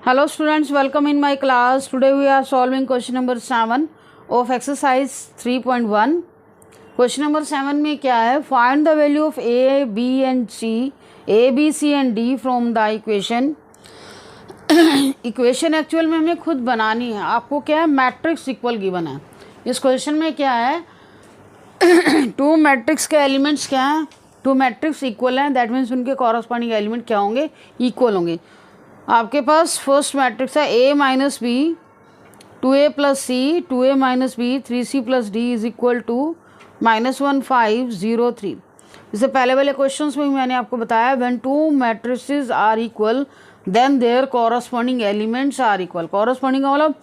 Hello students, welcome in my class. Today we are solving question number 7 of exercise 3.1. Question number 7 में क्या है? Find the value of A, B and C, A, B, C and D from the equation. Equation actual में हमें खुद बनानी है. आपको क्या है? मैट्रिक्स इक्वल गिवन है. इस क्वेश्चन में क्या है? टू मैट्रिक्स के एलिमेंट्स क्या हैं? टू मैट्रिक्स इक्वल हैं. दैट मीन्स उनके कॉरस्पॉन्डिंग एलिमेंट क्या होंगे? इक्वल होंगे. आपके पास फर्स्ट मैट्रिक्स है A minus B, 2a plus C, 2a minus B, 3c plus D is equal to -1 5 0 3. इससे पहले वाले क्वेश्चंस में मैंने आपको बताया when two matrices are equal then their corresponding elements are equal. Corresponding का मतलब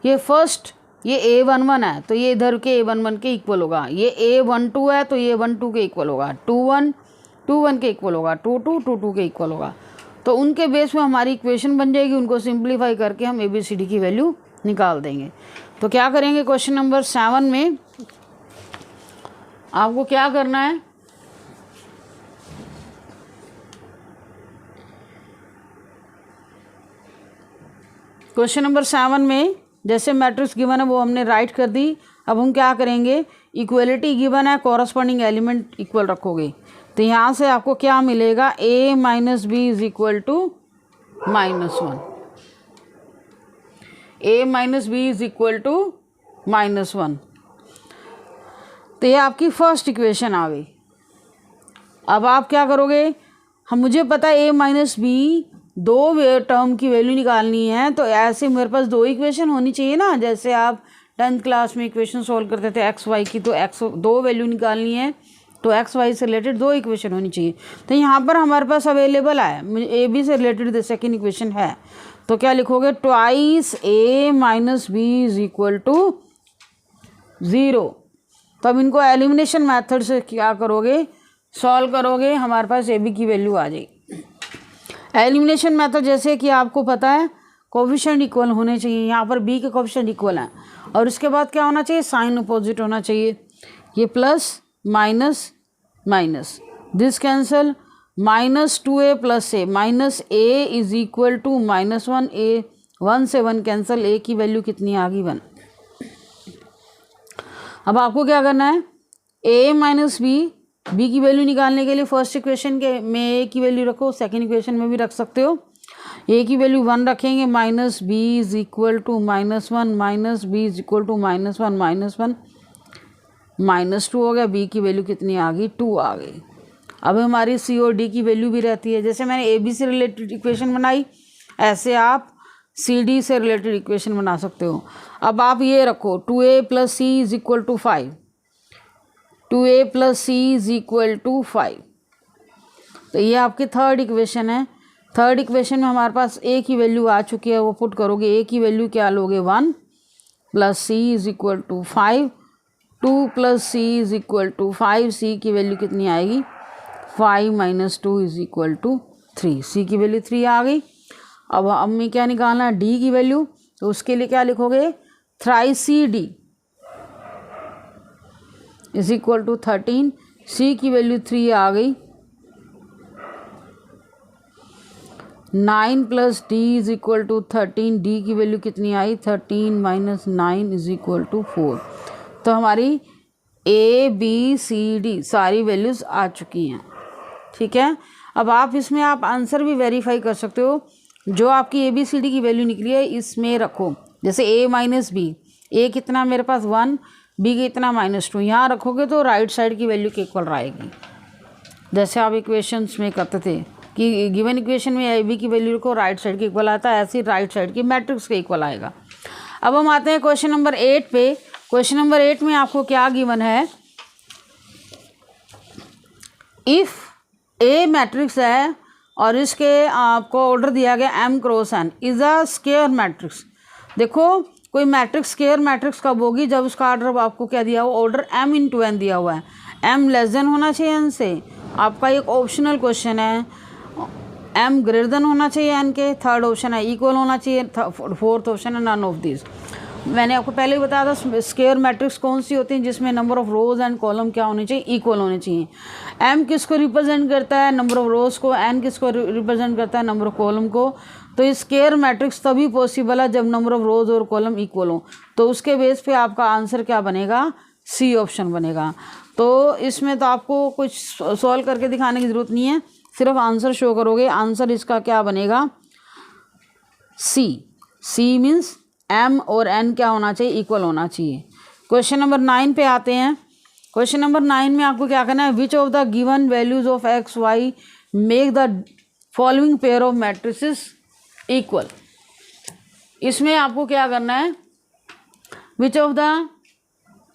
ये फर्स्ट ये a11 है तो ये इधर के a11 के इक्वल होगा. ये a12 है तो ये 12 के इक्वल होगा. 21 21 के इक्वल होगा. 22 22 के इक्वल होगा. तो उनके बेस में हमारी इक्वेशन बन जाएगी. उनको सिंप्लीफाई करके हम ABCD की वैल्यू निकाल देंगे. तो क्या करेंगे? क्वेश्चन नंबर 7 में आपको क्या करना है? क्वेश्चन नंबर 7 में जैसे मैट्रिक्स गिवन है वो हमने राइट कर दी. अब हम क्या करेंगे? इक्वलिटी गिवन है, कॉरस्पॉन्डिंग एलिमेंट इक्वल रखोगे. तो यहाँ से आपको क्या मिलेगा? a minus B is equal to -1. a minus B is equal to -1. तो ये आपकी फर्स्ट इक्वेशन आ गई. अब आप क्या करोगे? मुझे पता है a माइनस बी दो टर्म की वैल्यू निकालनी है. तो ऐसे मेरे पास दो इक्वेशन होनी चाहिए ना. जैसे आप 10th क्लास में इक्वेशन सॉल्व करते थे एक्स वाई की, तो एक्स दो वैल्यू निकालनी है तो एक्स वाई से रिलेटेड दो इक्वेशन होनी चाहिए. तो यहाँ पर हमारे पास अवेलेबल है ए बी से रिलेटेड सेकेंड इक्वेशन है. तो क्या लिखोगे? Twice a minus B is equal to 0. तो अब इनको एलिमिनेशन मेथड से क्या करोगे? सॉल्व करोगे. हमारे पास ए बी की वैल्यू आ जाएगी. एलिमिनेशन मेथड जैसे कि आपको पता है कोफिशिएंट इक्वल होने चाहिए. यहाँ पर बी के कोफिशिएंट इक्वल हैं और उसके बाद क्या होना चाहिए? साइन अपोजिट होना चाहिए. ये plus minus minus this cancel. -2a plus A minus A is equal to -1. A 1 से 1 कैंसल. ए की वैल्यू कितनी आ गई? 1. अब आपको क्या करना है? a माइनस बी की वैल्यू निकालने के लिए फर्स्ट इक्वेशन के में ए की वैल्यू रखो, सेकेंड इक्वेशन में भी रख सकते हो. ए की वैल्यू 1 रखेंगे. Minus B is equal to -1 minus B is equal to -1 -2 हो गया. बी की वैल्यू कितनी आ गई? 2 आ गई. अब हमारी सी और डी की वैल्यू भी रहती है. जैसे मैंने ए बी से रिलेटेड इक्वेशन बनाई ऐसे आप सी डी से रिलेटेड इक्वेशन बना सकते हो. अब आप ये रखो 2a plus C is equal to 5. 2a plus C is equal to 5. तो ये आपकी थर्ड इक्वेशन है. थर्ड इक्वेशन में हमारे पास a की वैल्यू आ चुकी है. वो पुट करोगे. a की वैल्यू क्या लोगे? 1 plus C is equal to 5. 2 plus C is equal to 5. C की वैल्यू कितनी आएगी? 5 minus 2 is equal to 3. C की वैल्यू 3 आ गई. अब हमें क्या निकालना है? डी की वैल्यू. तो उसके लिए क्या लिखोगे? Thrice C D is equal to 13. C की वैल्यू 3 आ गई. 9 plus D is equal to 13. D की वैल्यू कितनी आई? 13 माइनस 9 इज इक्वल टू 4. तो हमारी ए बी सी डी सारी वैल्यूज़ आ चुकी हैं. ठीक है. अब आप इसमें आप आंसर भी वेरीफाई कर सकते हो. जो आपकी ए बी सी डी की वैल्यू निकली है इसमें रखो. जैसे ए माइनस बी, ए कितना मेरे पास 1, बी कितना -2. यहाँ रखोगे तो राइट साइड की वैल्यू के इक्वल आएगी. जैसे आप इक्वेशंस में करते थे कि गिवन इक्वेशन में ए बी की वैल्यू को राइट साइड के इक्वल आता है, ऐसे ही राइट साइड की मैट्रिक्स के इक्वल आएगा. अब हम आते हैं क्वेश्चन नंबर 8 पे. क्वेश्चन नंबर 8 में आपको क्या गिवन है? इफ़ ए मैट्रिक्स है और इसके आपको ऑर्डर दिया गया m cross n is a square matrix. देखो कोई मैट्रिक्स स्क्वायर मैट्रिक्स कब होगी? जब उसका ऑर्डर आपको क्या दिया हुआ? ऑर्डर m इंटू n दिया हुआ है. m लेस देन होना चाहिए n से. आपका एक ऑप्शनल क्वेश्चन है. m ग्रेटर देन होना चाहिए n के. थर्ड ऑप्शन है इक्वल होना चाहिए. फोर्थ ऑप्शन है नन ऑफ दिस. मैंने आपको पहले ही बताया था स्क्वायर मैट्रिक्स कौन सी होती हैं? जिसमें number of rose and column क्या होने चाहिए? इक्वल होने चाहिए. m किसको रिप्रेजेंट करता है? नंबर ऑफ रोज को. n किसको रिप्रेजेंट करता है? नंबर ऑफ कॉलम को. तो स्क्वायर मैट्रिक्स तभी पॉसिबल है जब नंबर ऑफ रोज और कॉलम इक्वल हो। तो उसके बेस पे आपका आंसर क्या बनेगा, सी ऑप्शन बनेगा। तो इसमें तो आपको कुछ सॉल्व करके दिखाने की ज़रूरत नहीं है, सिर्फ आंसर शो करोगे। आंसर इसका क्या बनेगा, सी। सी मीन्स एम और एन क्या होना चाहिए, इक्वल होना चाहिए। क्वेश्चन नंबर 9 पे आते हैं। क्वेश्चन नंबर 9 में आपको क्या करना है, which of the given values of x y make the following pair of matrices equal. इसमें आपको क्या करना है, which of the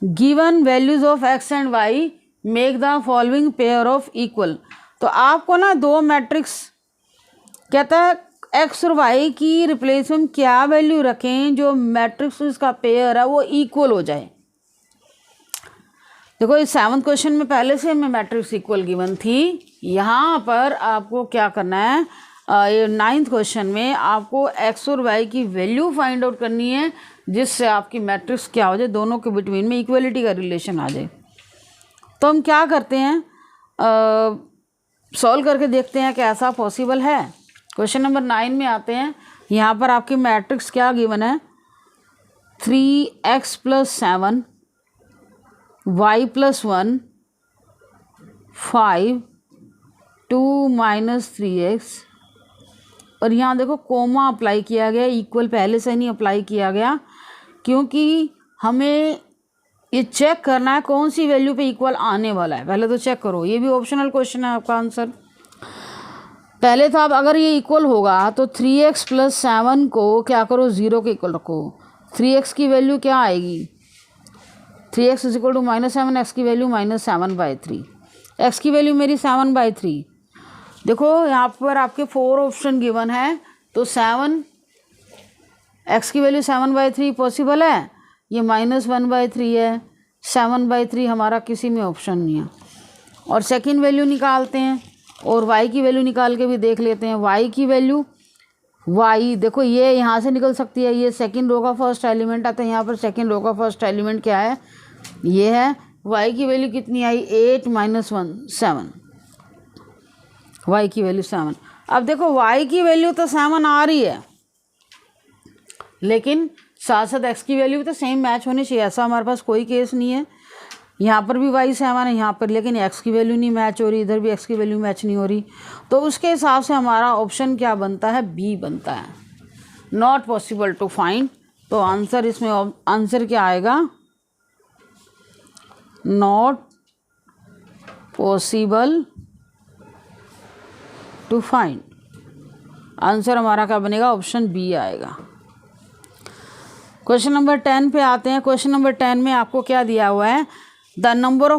given values of x and y make the following pair of equal. तो आपको ना दो मैट्रिक्स कहता है एक्स और वाई की रिप्लेसमेंट क्या वैल्यू रखें जो मैट्रिक्स इसका पेयर है वो इक्वल हो जाए। देखो इस 7th क्वेश्चन में पहले से हमें मैट्रिक्स इक्वल गिवन थी। यहाँ पर आपको क्या करना है, ये 9th क्वेश्चन में आपको एक्स और वाई की वैल्यू फाइंड आउट करनी है जिससे आपकी मैट्रिक्स क्या हो जाए, दोनों के बिटवीन में इक्वलिटी का रिलेशन आ जाए। तो हम क्या करते हैं, सॉल्व करके देखते हैं कि ऐसा पॉसिबल है। क्वेश्चन नंबर 9 में आते हैं। यहाँ पर आपकी मैट्रिक्स क्या गिवन है, 3x + 7 y + 1 5 2 - 3x, और यहाँ देखो कोमा अप्लाई किया गया, इक्वल पहले से नहीं अप्लाई किया गया क्योंकि हमें ये चेक करना है कौन सी वैल्यू पे इक्वल आने वाला है। पहले तो चेक करो, ये भी ऑप्शनल क्वेश्चन है आपका आंसर। पहले तो आप अगर ये इक्वल होगा तो 3x + 7 को क्या करो, 0 के इक्वल रखो। 3x की वैल्यू क्या आएगी, 3x = -7, x की वैल्यू -7/3। x की वैल्यू मेरी 7/3। देखो यहाँ पर आपके 4 ऑप्शन गिवन है, तो 7 x की वैल्यू 7/3 पॉसिबल है, ये -1/3 है, 7/3 हमारा किसी में ऑप्शन नहीं है। और सेकंड वैल्यू निकालते हैं और y की वैल्यू निकाल के भी देख लेते हैं। y की वैल्यू, y देखो ये यहाँ से निकल सकती है, ये सेकंड रो का फर्स्ट एलिमेंट आता है, यहाँ पर सेकंड रो का फर्स्ट एलिमेंट क्या है, ये है। y की वैल्यू कितनी आई, 8 - 1 7, y की वैल्यू 7। अब देखो y की वैल्यू तो 7 आ रही है, लेकिन साथ साथ x की वैल्यू भी तो सेम मैच होनी चाहिए। ऐसा हमारे पास कोई केस नहीं है, यहाँ पर भी y 7 है यहाँ पर, लेकिन x की वैल्यू नहीं मैच हो रही, इधर भी x की वैल्यू मैच नहीं हो रही। तो उसके हिसाब से हमारा ऑप्शन क्या बनता है, बी बनता है, नॉट पॉसिबल टू फाइंड। तो आंसर इसमें आंसर क्या आएगा, not possible to find. Answer हमारा क्या बनेगा, ऑप्शन बी आएगा। क्वेश्चन नंबर 10 पे आते हैं। क्वेश्चन नंबर 10 में आपको क्या दिया हुआ है, the number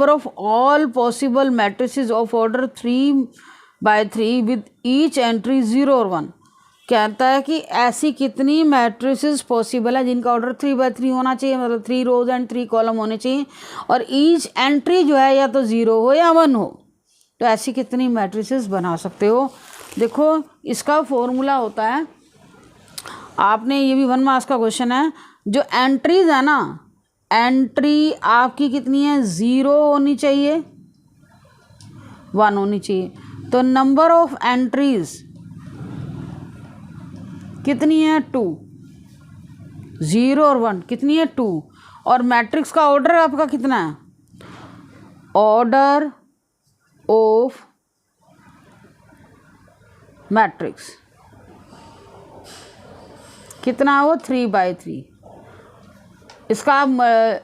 of all possible matrices of order 3/3 with each entry 0 और 1। कहता है कि ऐसी कितनी मैट्रिसेस पॉसिबल है जिनका ऑर्डर 3/3 होना चाहिए, मतलब 3 रोज एंड 3 कॉलम होने चाहिए, और ईच एंट्री जो है या तो 0 हो या 1 हो। तो ऐसी कितनी मैट्रिसेस बना सकते हो। देखो इसका फॉर्मूला होता है, आपने ये भी 1 मार्क्स का क्वेश्चन है, जो एंट्रीज है ना, एंट्री आपकी कितनी है, 0 होनी चाहिए, 1 होनी चाहिए। तो नंबर ऑफ एंट्रीज कितनी है, 2, 0 और 1 कितनी है, 2। और मैट्रिक्स का ऑर्डर आपका कितना है, ऑर्डर ऑफ मैट्रिक्स कितना हो, 3/3। इसका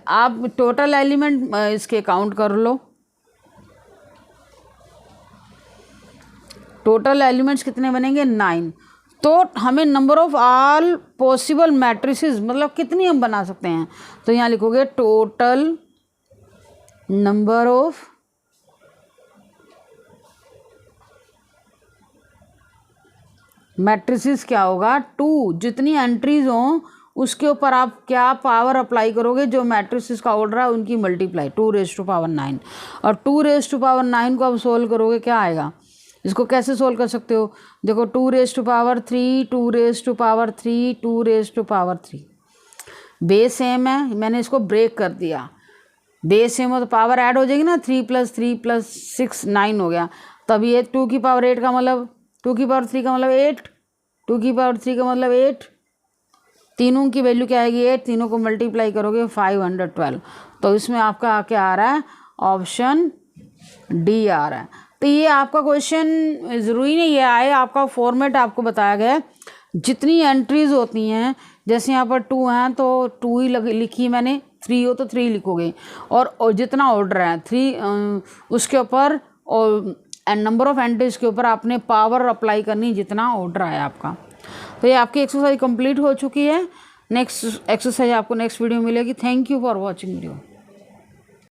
आप टोटल एलिमेंट इसके काउंट कर लो, टोटल एलिमेंट्स कितने बनेंगे, 9। तो हमें number of all possible matrices मतलब कितनी हम बना सकते हैं, तो यहाँ लिखोगे टोटल नंबर ऑफ मैट्रिसेस क्या होगा, 2। जितनी एंट्रीज हों उसके ऊपर आप क्या पावर अप्लाई करोगे, जो मैट्रिसेस का ऑर्डर है उनकी मल्टीप्लाई, 2⁻9। और 2⁻9 को आप सोल्व करोगे क्या आएगा, इसको कैसे सोल्व कर सकते हो, देखो 2⁻3 2⁻3 2⁻3 बेस सेम है, मैंने इसको ब्रेक कर दिया, बेस सेम हो तो पावर ऐड हो जाएगी ना, 3 + 3 + 6 9 हो गया। तब ये 2 की पावर 8 का मतलब 2 की पावर 3 का मतलब 8, 2 की पावर 3 का मतलब 8, तीनों की वैल्यू क्या आएगी 8, तीनों को मल्टीप्लाई करोगे 512। तो इसमें आपका क्या आ रहा है, ऑप्शन डी आ रहा है। तो ये आपका क्वेश्चन ज़रूरी नहीं है आए, आपका फॉर्मेट आपको बताया गया है। जितनी एंट्रीज होती हैं, जैसे यहाँ पर 2 हैं तो 2 ही लिखी मैंने, 3 हो तो 3 लिखोगे, और जितना ऑर्डर है 3 उसके ऊपर, और नंबर ऑफ एंट्रीज के ऊपर आपने पावर अप्लाई करनी जितना ऑर्डर है आपका। तो ये आपकी एक्सरसाइज कंप्लीट हो चुकी है। नेक्स्ट एक्सरसाइज आपको नेक्स्ट वीडियो में मिलेगी। Thank you for watching video.